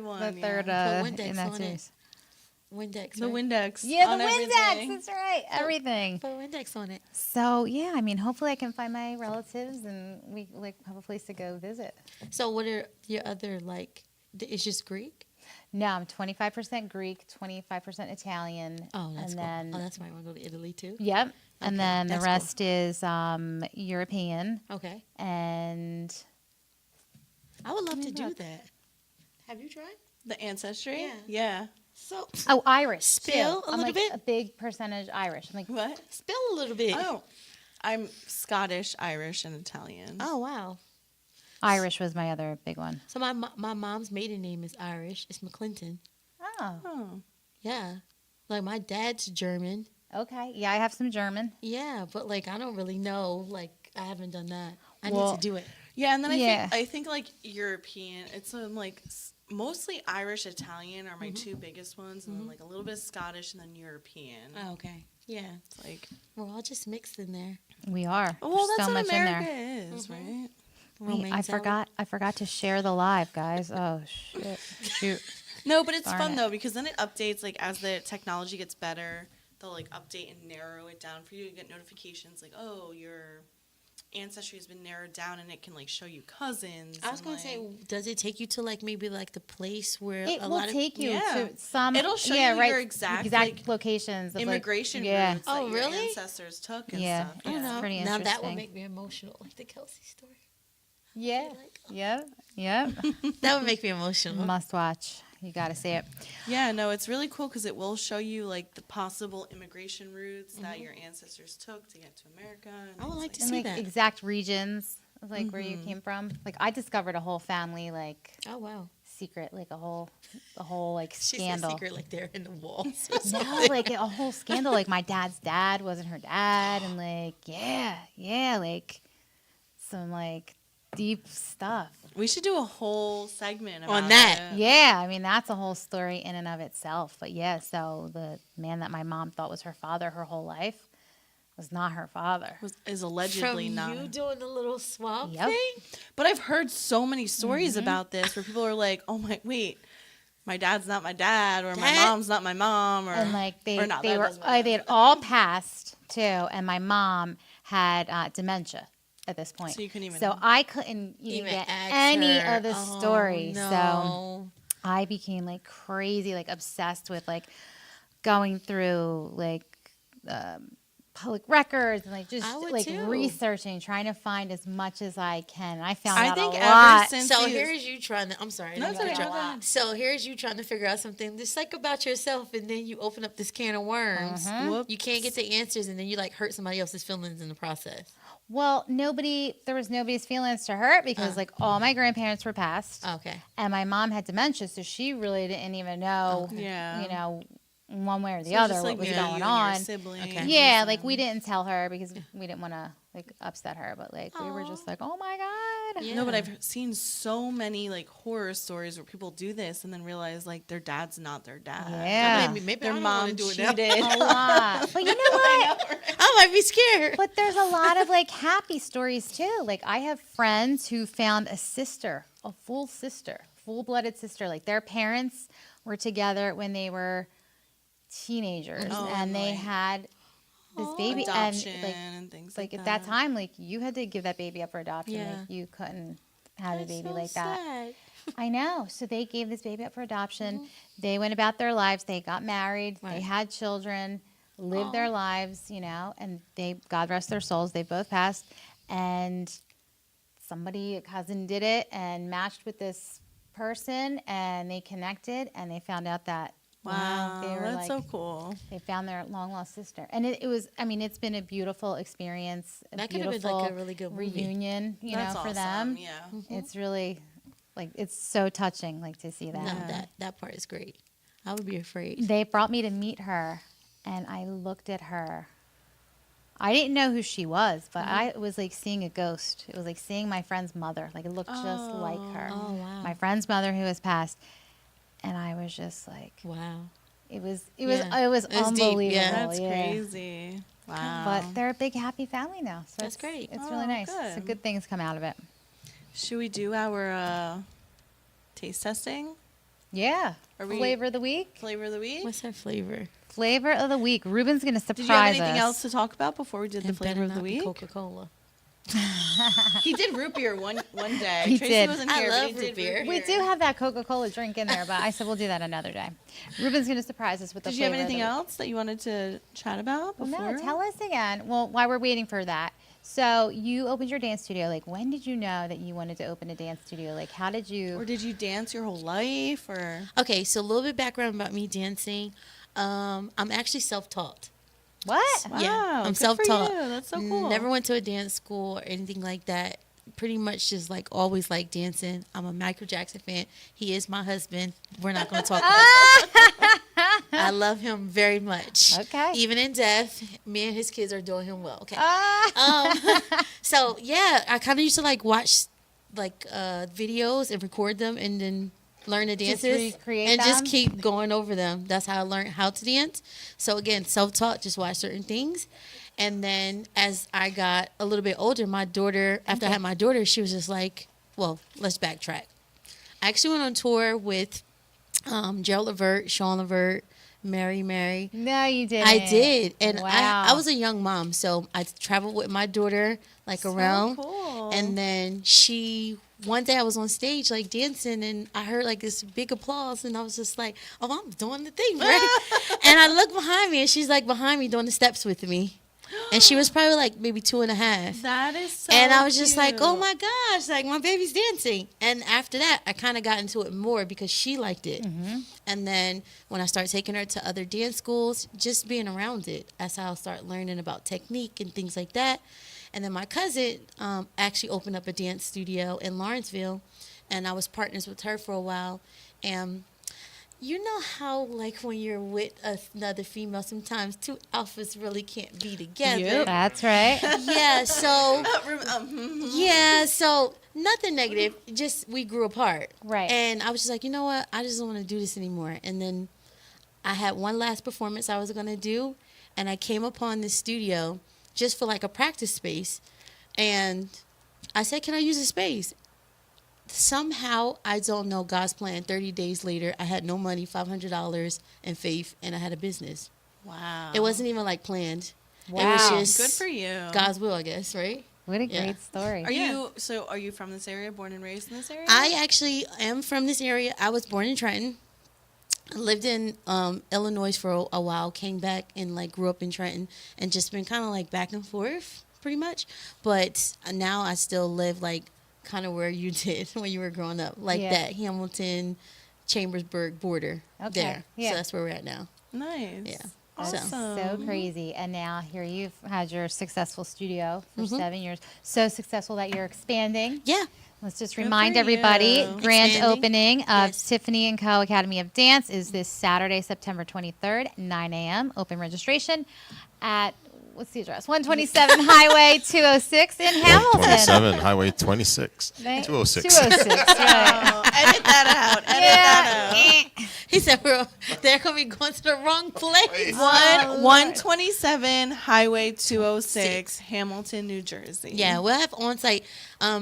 one. third yeah. Put Windex in that on it. series. Windex. The right? Windex. Yeah, on the Windex. everything. That's right. Everything. Put Windex on it. So yeah, I mean, hopefully I can find my relatives and we like have a place to go visit. So what are your other like? It's just Greek. No, I'm 25% Greek, 25% Italian. Oh, that's and cool. then Oh, that's why I want to go to Italy too. yep. And Okay, then the that's rest is European Okay. and I would love to do look. that. Have you tried? The ancestry? Yeah. Yeah. So oh Irish. Spill too. a I'm little like bit? a big percentage Irish. I'm like What? spill a little bit. Oh, I'm Scottish, Irish, and Italian. Oh wow. Irish was my other big one. So my mom's maiden name is Irish. It's McClinton. Oh, Oh. Yeah. Like my dad's German. okay. Yeah, I have some German. Yeah, but like I don't really know. Like I haven't done that. I Well, need to do it. Yeah, and then Yeah. I think like European. It's like mostly Irish, Italian are my two biggest ones, and then like a little bit of Scottish, and then European. Oh, okay. Yeah. It's like, We're all just mixed in there. We are. well, There's that's so what much America in there. is, right? Wait, Romaine I salad. forgot to share the live, guys. Oh shit. Shoot. No, but it's Darn fun it. though because then it updates like as the technology gets better. They'll like update and narrow it down for you. You get notifications like, oh, your ancestry has been narrowed down, and it can like show you cousins. I was and, gonna like, say, does it take you to like maybe like the place where It a will lot of take you yeah. to some. It'll show yeah, you right, your exact, like, locations. Of immigration yeah. routes Oh, that your really? ancestors took and Yeah. stuff. Oh, Yeah. no. pretty now that interesting. would make me emotional, like the Kelsey story. Yeah. Like, Yep. Yep. that would make me emotional. Must watch. You got to see it. Yeah, no, it's really cool because it will show you like the possible immigration routes that your ancestors took to get to America. And I would it's like to And see like that. exact regions of like where you came from. Like I discovered a whole family like Oh wow. secret, like a whole like She said scandal. secret like they're in the walls. Or No, something. like a whole scandal. Like my dad's dad wasn't her dad, and like yeah, like some like deep stuff. We should do a whole segment On about that. it. Yeah, I mean that's a whole story in and of itself. But yeah, so the man that my mom thought was her father her whole life was not her father. Is allegedly From not. you doing the little swap Yep. thing? But I've heard so many stories Mm-hmm. about this where people are like, "Oh my, wait, my dad's not my dad, or my That- mom's not my mom," or And like or not, they that were doesn't matter. they had all passed too, and my mom had dementia at this point. So you couldn't even- So I couldn't even get ask any her. of the Oh, story. So no. I became like crazy, like obsessed with like going through like public records and like just I would like too. researching, trying to find as much as I can. And I found I out think a ever lot. since So you- here's you trying to. I'm sorry. No, let me it's cut okay, you go off. ahead. So here's you trying to figure out something just like about yourself, and then you open up this can of worms. Whoops. You can't get the answers, and then you like hurt somebody else's feelings in the process. Well, there was nobody's feelings to hurt because like all my grandparents were passed. Okay. And my mom had dementia, so she really didn't even know, Yeah. you know, one way or the So other just, what was you going and on. your siblings. Okay. Yeah, like we didn't tell her because we didn't want to like upset her, but like we were Aw. just like, oh my god. Yeah. No, but I've seen so many like horror stories where people do this and then realize like their dad's not their dad. Yeah. Maybe Their I don't mom wanna do it now. cheated. A lot. But you know what? I might be scared. But there's a lot of like happy stories too. Like I have friends who found a full-blooded sister. Like their parents were together when they were teenagers, Oh, and they like, had this baby, Adoption and like and things like like at that time, like you had to give that baby up for adoption. Yeah. Like you couldn't have That's a baby so like that. sad. I know. So they gave this baby up for adoption. They went about their lives. They got married. They Right. had children, lived their lives, you know, and they, God rest their souls, they both passed. And a cousin did it and matched with this person, and they connected, and they found out that Wow, they were that's so like, cool. they found their long lost sister. And it was, I mean, it's been a beautiful experience, a That could have been, beautiful like, a really good movie. reunion, you That's know, for awesome. them. Yeah. It's really like, it's so touching, like to see that. No, that part is great. I would be afraid. They brought me to meet her, and I looked at her. I didn't know who she was, but I was like seeing a ghost. It was like seeing my friend's mother. Like it looked just like her. Oh, wow. My friend's mother who has passed. And I was just like, Wow. it was Yeah. unbelievable. deep, yeah. That's yeah. crazy. Wow. But they're a big happy family now. So That's it's great. It's Oh, really nice. So good. good things come out of it. Should we do our taste testing? Yeah. Are we- Flavor of the week. Flavor of the week? What's her flavor? Flavor of the week. Ruben's going to surprise Did you have anything us. else to talk about before we did the It flavor better of the not be week? Coca-Cola. He did root beer one day. He Tracy did. wasn't I here, but love he root did beer. We do have that Coca-Cola drink in there, but I said we'll do that another day. Ruben's going to surprise us with the Did you have flavor of the anything week. else that you wanted to chat about Well, before? no, tell us again. Well, while we're waiting for that. So you opened your dance studio. Like, when did you know that you wanted to open a dance studio? Like, how did you? Or did you dance your whole life? Or Okay, so a little bit background about me dancing. I'm actually self-taught. What? Wow, Yeah, I'm good for self-taught. you. That's so cool. Never went to a dance school or anything like that. Pretty much just like always like dancing. I'm a Michael Jackson fan. He is my husband. We're not going to talk about that. I love him very much. Okay. Even in death, me and his kids are doing him well. Okay. Ah. So yeah, I kind of used to like watch like videos and record them and then learn the Just dances recreate and just them? keep going over them. That's how I learned how to dance. So again, self-taught, just watch certain things. And then as I got a little bit older, my daughter, after I had my daughter, she was just like, well, let's backtrack. I actually went on tour with Gerald Levert, Sean Levert, Mary. No, you didn't. I did. And Wow. I was a young mom, so I traveled with my daughter like around. cool. And then one day I was on stage like dancing and I heard like this big applause and I was just like, oh, I'm doing the thing, right? And I looked behind me and she's like behind me doing the steps with me. And she was probably like maybe 2.5. That is so And I was just like, oh cute. my gosh, like my baby's dancing. And after that, I kind of got into it more because she liked it. And then when I started taking her to other dance schools, just being around it, that's how I started learning about technique and things like that. And then my cousin actually opened up a dance studio in Lawrenceville. and I was partners with her for a while. And you know how, like, when you're with another female, sometimes two alphas really can't be together. Yep. That's right. Yeah, so yeah, so nothing negative. Just we grew apart. Right. And I was just like, you know what? I just don't want to do this anymore. And then I had one last performance I was gonna do, and I came upon this studio just for like a practice space, and I said, "Can I use the space?" Somehow, I don't know God's plan. 30 days later, I had no money, $500 and faith, and I had a business. Wow. It wasn't even like planned. It Wow. was just Good for you. God's will, I guess, right? What a Yeah. great story. Are you from this area, born and raised in this area? I actually am from this area. I was born in Trenton. I lived in Illinois for a while, came back and like grew up in Trenton, and just been kind of like back and forth pretty much. But now I still live like kind of where you did when you were growing up, like Yeah. that Hamilton, Chambersburg border Okay, there. yeah. So that's where we're at now. Nice. Yeah. That's Awesome. so crazy. And now here you've had your successful studio for Mm-hmm. 7 years. So successful that you're expanding. Yeah. Let's just Good remind for everybody, you. grand Expanding. opening of Yes. Tiffany & Co. Academy of Dance is this Saturday, September 23rd, 9 a.m. Open registration at, what's the address? 127 Highway 206 in Hamilton. 27, Highway 26, Right? 206. 206, right. Oh, edit that out. Edit that out. Yeah. He said they're going to be going to the wrong place. 127 Highway 206, Hamilton, New Jersey. Yeah, we'll have on site.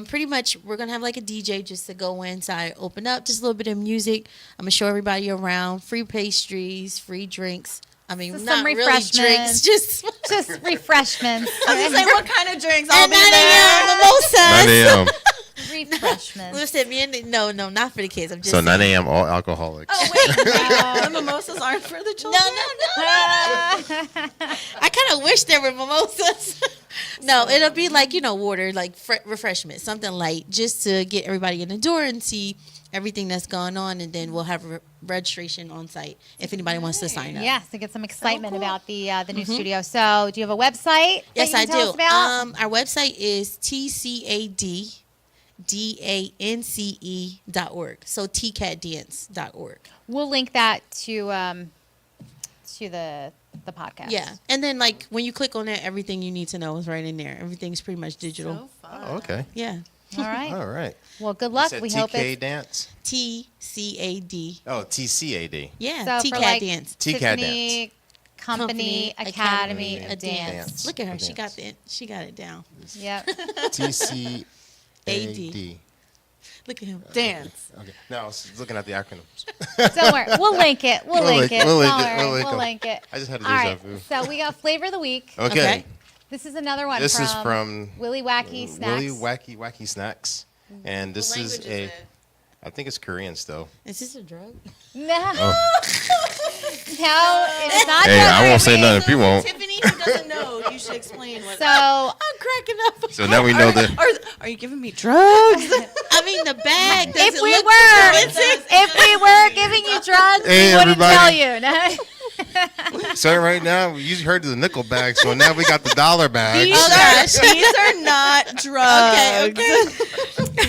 Pretty much, we're gonna have like a DJ just to go inside, open up, just a little bit of music. I'm gonna show everybody around. Free pastries, free drinks. I mean, So not some really refreshments. drinks, just Just refreshments. I was gonna say, what kind of drinks? I'll at be 9 there. a.m. mimosas. 9 a.m. Refreshments. Listen, me and no, not for the kids. I'm just So 9 saying. a.m. all alcoholics. Oh, wait. The mimosas aren't for the No, children? no. I kind of wish there were mimosas. No, it'll be like, water, like refreshment, something light, just to get everybody in the door and see everything that's going on, and then we'll have registration on site if anybody wants to sign up. Yes, to get some excitement cool. about the new studio. So, do you have a website? that Yes, you I can tell do. us about? Our website is tcadance.org. So tcatdance.org. We'll link that to the podcast. Yeah. And then, like, when you click on that, everything you need to know is right in there. Everything's pretty much digital. So fun. Oh, okay. Yeah. All right. All right. Well, good You luck. said We hope TK it's Dance? TCAD. Oh, TCAD. Yeah. so TCAD for like Dance. TCAD Tiffany Company Academy Academy of of Dance. Look at her. She Dance. got it down. Yep. TCAD. Look at him. Dance. Okay. No, I was looking at the acronyms. Don't worry. We'll link it. We'll link it. We'll link Don't it. worry. We'll link We'll it. link it. I just had a All deja right. vu. So we got flavor of the week. Okay. Okay. This is another one. This is from Willy Wacky Snacks. Willy Wacky Snacks. And this What is language is it? I think it's Korean still. Is this a drug? No. Oh. No, it's not. Hey, I won't say Jeffrey. nothing if you won't. Tiffany, who doesn't know, you should explain what. So I'm cracking up. So now we know that. Are you giving me drugs? I mean, the bag. if doesn't we look were, expensive. if we were giving you drugs, Hey, we wouldn't everybody. tell you. No. So right now, we usually heard the nickel bag, so now we got the dollar bag. These, gosh. these are not drugs. Okay.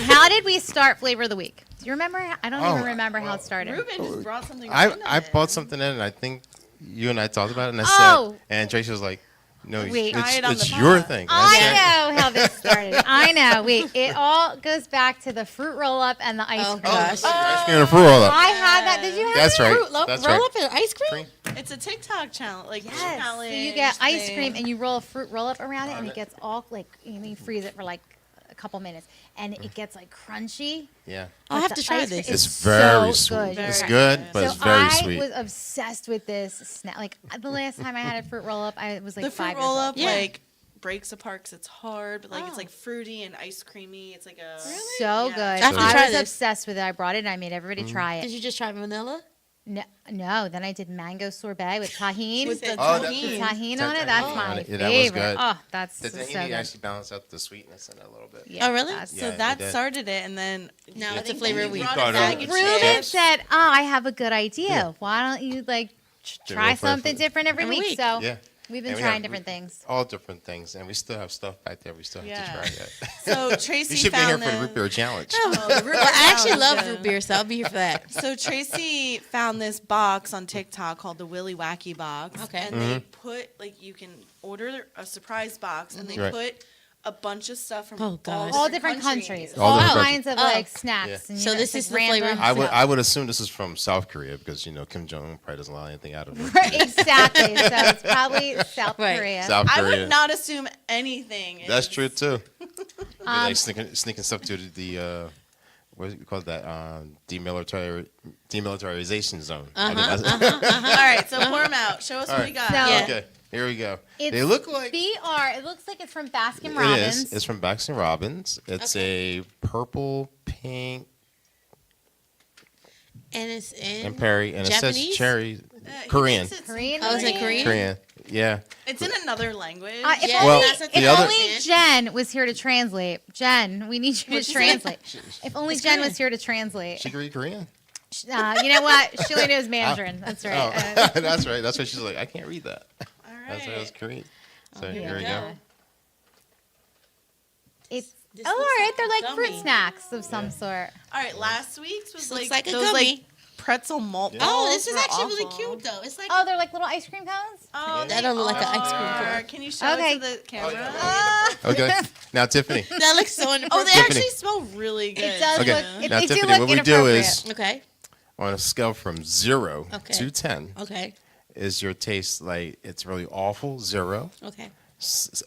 How did we start flavor of the week? Do you remember? I don't Oh, even remember how it started. Ruben just brought something. I random bought in. something in, and I think you and I talked about it, and I Oh. said, and Tracy was like, "No, Wait. Try it on it's the your pod. thing." I said, know how this started. I know. Wait, it all goes back to the fruit roll up and the ice Oh, cream. gosh. Ice cream and a fruit roll up. I had that. Did you have That's that? right. Fruit That's roll right. up in ice cream? It's a TikTok challenge, like Yes. So challenge. you get ice thing. cream and you roll a fruit roll up around it, and it gets all like you freeze it for like a couple minutes, and it gets like crunchy. Yeah, I'll have But to the try ice this. cream it's is very so sweet. good. It's Very good, good. but So it's very I sweet. was obsessed with this snack. Like the last time I had a fruit roll up, I was like The 5 fruit years roll old. up Yeah. like breaks apart 'cause it's hard, but like it's Oh. like fruity and ice creamy. It's like a So Yeah. good. I have to I try was this. obsessed with it. I brought it and I made everybody try Did it. you just try vanilla? No, no, then I did mango sorbet with tahini. With the Oh, that's The tahini. tahini on it. That's Tahini my on it. Yeah, favorite. that was good. Oh, that's The so tahini good. actually balanced out the sweetness in it a little bit. Yeah, Oh, really? that's- Yeah, So that it did. started it, and then Now I it's a think flavor you of wheat. brought Got a it. bag of Ruben chips. said, "Oh, I have a good idea. Yeah. Why don't you like Do try it for- something different every Every week?" week. So Yeah. We've been And we trying have- different things. All different things, and we still have stuff back there we still have Yeah. to try yet. So Tracy You should be here found for the this. root beer challenge. Oh, the root Well, I actually beer love sounds root good. beer, so I'll be here for that. So Tracy found this box on TikTok called the Willy Wacky box. Okay. And they put, like, you can order a surprise box, and they Right. put a bunch of stuff from Oh, gosh. All different countries. All All different kinds of Oh. like snacks. Yeah. And, So know, this it's, is like, the flavor? random I would assume this is from South Korea because Kim Jong Un probably doesn't allow anything out of it. stuff. Exactly. So it's probably South Right. Korea. South I Korea. would not assume anything. That's is- true too. Like sneaking stuff to the what do you call that? Demilitarization zone. I think that's- All right, so pour them out. Show us All what right. we got. So- Yeah. Okay, here we go. It's They look like BR. It looks like it's from Baskin it Robbins. is. It's from Baskin Robbins. It's a purple, pink, And it's in and Perry, and it Japanese? says cherry, He Korean. thinks it's Korean. Oh, is it Korean? Korean. Yeah. It's in another language. If Yeah, only, that's what if the other- only Jen was here to translate. Jen, we need you What'd to she say? translate. If only It's Jen Korean. was here to translate. She can read Korean. You know what? She only knows Mandarin. That's right. Oh, that's right. That's why she's like, I can't read that. All That's why it was right. Korean. So here here we we go. go. It's This all looks right. like They're a like fruit gummy. snacks of some sort. All right, last week's was Looks like like a those gummy. like pretzel malt Yeah. balls. Oh, this is were actually really awful. cute though. It's like Oh, they're like little ice cream cones. Oh, That they don't look like an ice cream are. cone. Can you show Okay. it to the camera? Okay. Now, Tiffany. that looks so Oh, inappropriate. they Tiffany. actually smell really good. It does Okay. look. It, Now, they do Tiffany, look what we do inappropriate. is Okay. on a scale from 0 Okay. to 10, Okay. is your taste like it's really awful? 0. Okay.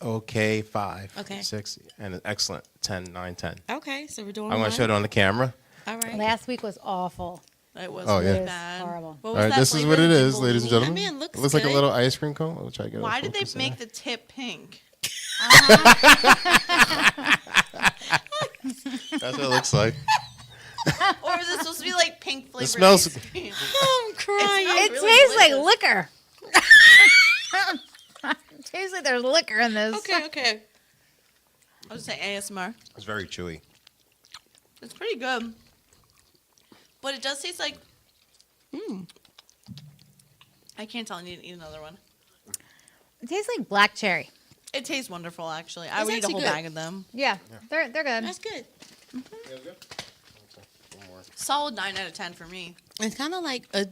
Okay, 5. Okay. 6. And an excellent 10, 9, 10. Okay. So we're doing. I'm going to show it on the camera. All right. Last week was awful. It was Oh, really yeah. bad. Horrible. What All was right, that this is flavor? what it is, Jubilee? ladies and gentlemen. I mean, it looks it looks like a good. little ice cream cone. I'll try to get Why did they focus make in. the tip pink? That's what it looks like. Or is it supposed to be like pink flavored smells- ice cream? I'm crying. It's It really tastes like delicious. liquor. It tastes like there's liquor in this. Okay. Okay. I'll just say ASMR. It's very chewy. It's pretty good. But it does taste like. I can't tell. I need to eat another one. It tastes like black cherry. It tastes wonderful, actually. I It's would eat a actually whole good. bag of them. Yeah, they're good. That's good. Solid 9 out of 10 for me. It's kind of like a.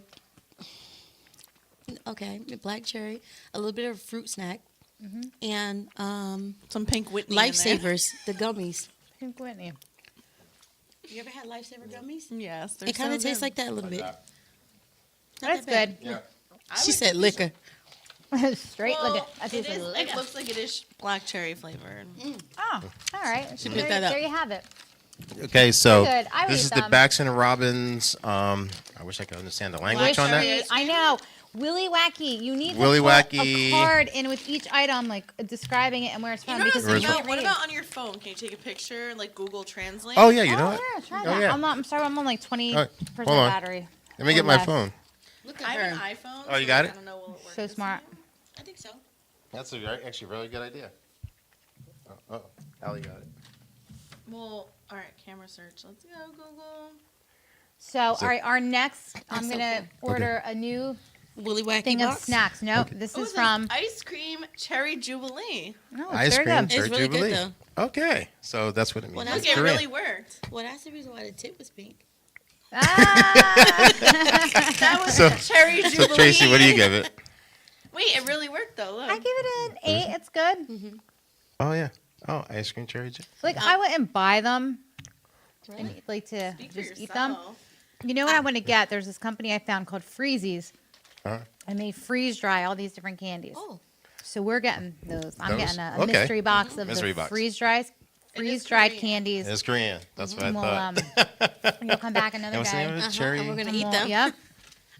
Okay, black cherry, a little bit of fruit snack, and Some pink Whitney. in there. lifesavers, the gummies. Pink Whitney. You ever had lifesaver gummies? Yes, they're It kind of so tastes good. like that a little bit. Not That's that bad. good. Yeah. I She would- said liquor. Straight Well, liquor. That it, tastes is, like it liquor. looks like it is black cherry flavored. Oh, all right. picked There, that up. there you have it. Okay, so Good. I would this eat is them. the Baxton Robbins. I wish I could understand the language on that. cherry. I know. Willy Wacky. You need to Willy put Wacky. a card in with each item, like describing it and where it's You from. know what, because I was you thinking can't about? What read. about on your phone? Can you take a picture and like Google Translate? Oh, yeah, you know Oh, what? yeah, try Oh, that. yeah. I'm sorry, I'm on like 20% All right, hold on. battery. Let me get or my less. phone. Look I at have an her. iPhone. Oh, you got I it? don't know will it work So this smart. time. I think so. That's actually a really good idea. Oh, Allie got it. Well, all right, camera search. Let's go, Google. So, all right, our next, I'm so going to cool. order a new Willy Wacky thing of box. snacks. Nope, this Oh, is it's from. an ice cream cherry jubilee. No, it's Ice very cream, good. It's cherry really good, jubilee. though. Okay, so that's what it means. Well, Look, That's it Korean. really worked. Well, that's the reason why the tip was pink. Ah! That was So- a cherry jubilee. So Tracy, what do you give it? Wait, it really worked though. Look. I give it an 8. It's good. Oh yeah. Oh, ice cream cherry. Like, I wouldn't buy them Right? and like to Speak for just eat them. yourself. You know what I want to get? There's this company I found called Freezies. Huh? And they freeze dry all these different candies. Oh, So we're getting those. I'm Those? getting a Okay. mystery box of Mystery the box. freeze dried Korean. candies. It's Korean. That's what I And thought. you'll come back another And what's the name day. of it? Cherry. and we're gonna And eat we'll- them. Yep.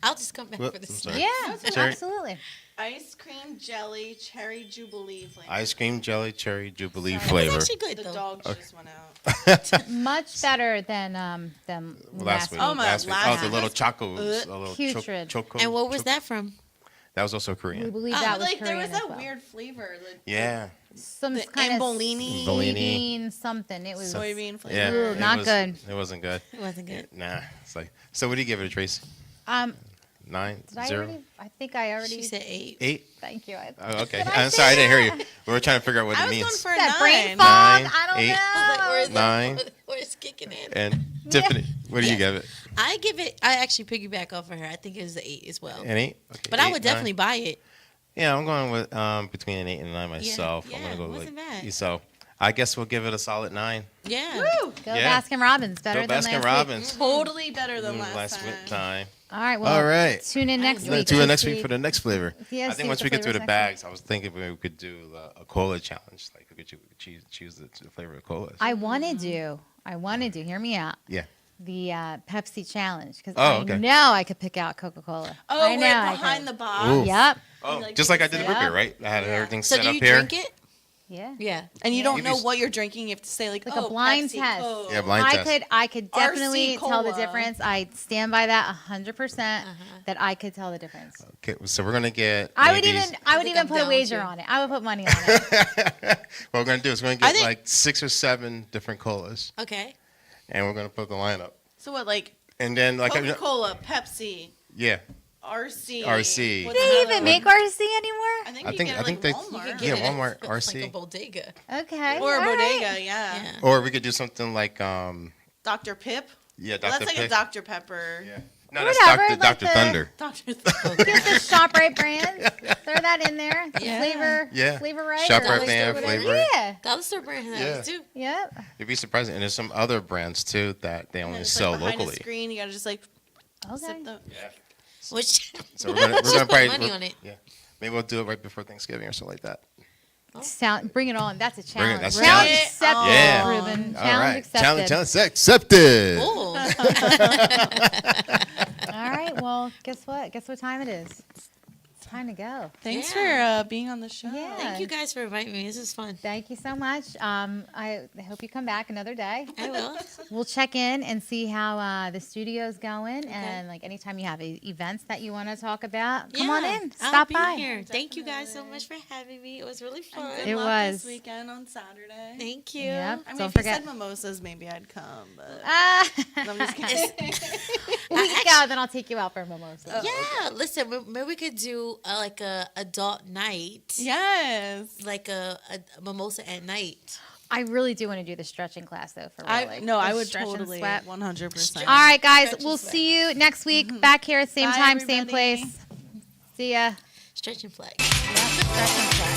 I'll just come back Whoop, for the I'm snack. sorry. Yeah, Cherry. absolutely. Ice cream jelly cherry jubilee flavor. Ice cream jelly cherry jubilee Sorry. flavor. It's actually good The though. dogs just went out. Much better than last week. Oh, my last week. last Oh, the little week. chocos. A little Putrid. choco. And what was that from? That was also We Korean. believe Oh, that was Like there Korean was as that well. weird flavor. Yeah. Some The kind of Ambolini. soybean something. It was Soybean flavor. Yeah. Ooh, it not was- good. It wasn't good. It wasn't good. Nah. It's like. So what do you give it, Tracy? 9, Did I 0, already? I think I already. She said 8. 8. Thank you. Oh, okay. Did I I'm say sorry, I didn't hear that? you. We were trying to figure out what I it was going means. for a That brain 9. fog. 9, I don't 8, know. I was like, where is it? 9. Where it's kicking in? And Tiffany, what do you give it? I give it. I actually piggyback off of her. I think it was the 8 as well. An 8? Okay, But I 8, would 9. definitely buy it. Yeah, I'm going with between an 8 and a 9 myself. yeah, I'm gonna go wasn't bad. So I guess we'll give it a solid 9. Yeah. Woo! Go Yeah. Baskin Robbins. Better Go than Baskin last Robbins. Totally better than Mm, last time. time. All right. Well, All right. tune in next enjoyed week. Tune in to next see- week for the next flavor. Yeah, I see think what once the we get through the flavors next bags, I was thinking we could do a cola challenge. Like we could choose the flavor of cola. I want to do. Hear me out. Yeah. The Pepsi challenge because Oh, okay. I know I could pick out Coca-Cola. Oh, I know I right could. behind the box. Ooh. Yep. Oh, like just to like I did the say- root beer, right? I had Yeah. everything So set do up you here. drink it? Yeah. Yeah. And you Yeah. don't You'd know be- what you're drinking. You have to say like, Like a oh, blind Pepsi, test. Coke. Yeah, blind test. I could definitely RC tell the Cola. difference. I stand by that 100% that I could tell the difference. Okay, so we're gonna get. I would maybe- even think I'm put a down with wager you. on it. I would put money on it. what we're gonna do is we're I gonna get think- like 6 or 7 different colas, Okay. and we're gonna put the lineup, So what, like and then like Coca-Cola, Pepsi, yeah, RC. RC. What's Do they another even one? make RC anymore? I think I you think- get I it think like they- Walmart. You could Yeah, get it Walmart, at, RC. like a bodega. Okay. Or a all right. bodega, yeah. Yeah. or we could do something like Dr. Pip. yeah, Well, Dr. that's like Pick. a Dr. Pepper. Yeah. No, that's Whatever, Dr. like Dr. the- Thunder. Dr. Get the ShopRite brands. Throw that in there. The Yeah. flavor. Yeah. Flavor right. ShopRite or brand whatever. flavor. Yeah. Dollar store brand has Yeah. too. Yep. You'd be surprised, and there's some other brands too that they And only it's sell like behind locally. a screen, you gotta just like Okay. sip the. Which So we're gonna Just put probably money on it. Yeah, maybe we'll do it right before Thanksgiving or something like that. Bring it on. That's a Bring it, challenge. that's a Challenge challenge. accepted, Yeah. Ruben. All Challenge right, accepted. challenge accepted. Ooh. All right. Well, guess what? Guess what time it is? It's time to go. Thanks Yeah. for being on the show. Yeah. Thank you guys for inviting me. This is fun. Thank you so much. I hope you come back another day. I will. We'll check in and see how the studio's going, and like anytime you have events that you want to talk about, come on Yeah, in, I'll stop be by. here. Thank you guys so much for having me. It was really fun. And good It luck was. this weekend on Saturday. Thank you. Yep. I mean, Don't if you forget. said mimosas, maybe I'd come, but Ah, I'm just kidding. we can go, then I'll take you out for a mimosa. Yeah, listen, maybe we could do like a adult night, Yes. like a mimosa at night. I really do want to do the stretching class though. For really, I The would stretch and totally sweat. 100%. All right, guys, Stretch and we'll sweat. see you next week back here at same Bye, time, same everybody. place. See ya. Stretch and flex. Yep, stretch and sweat.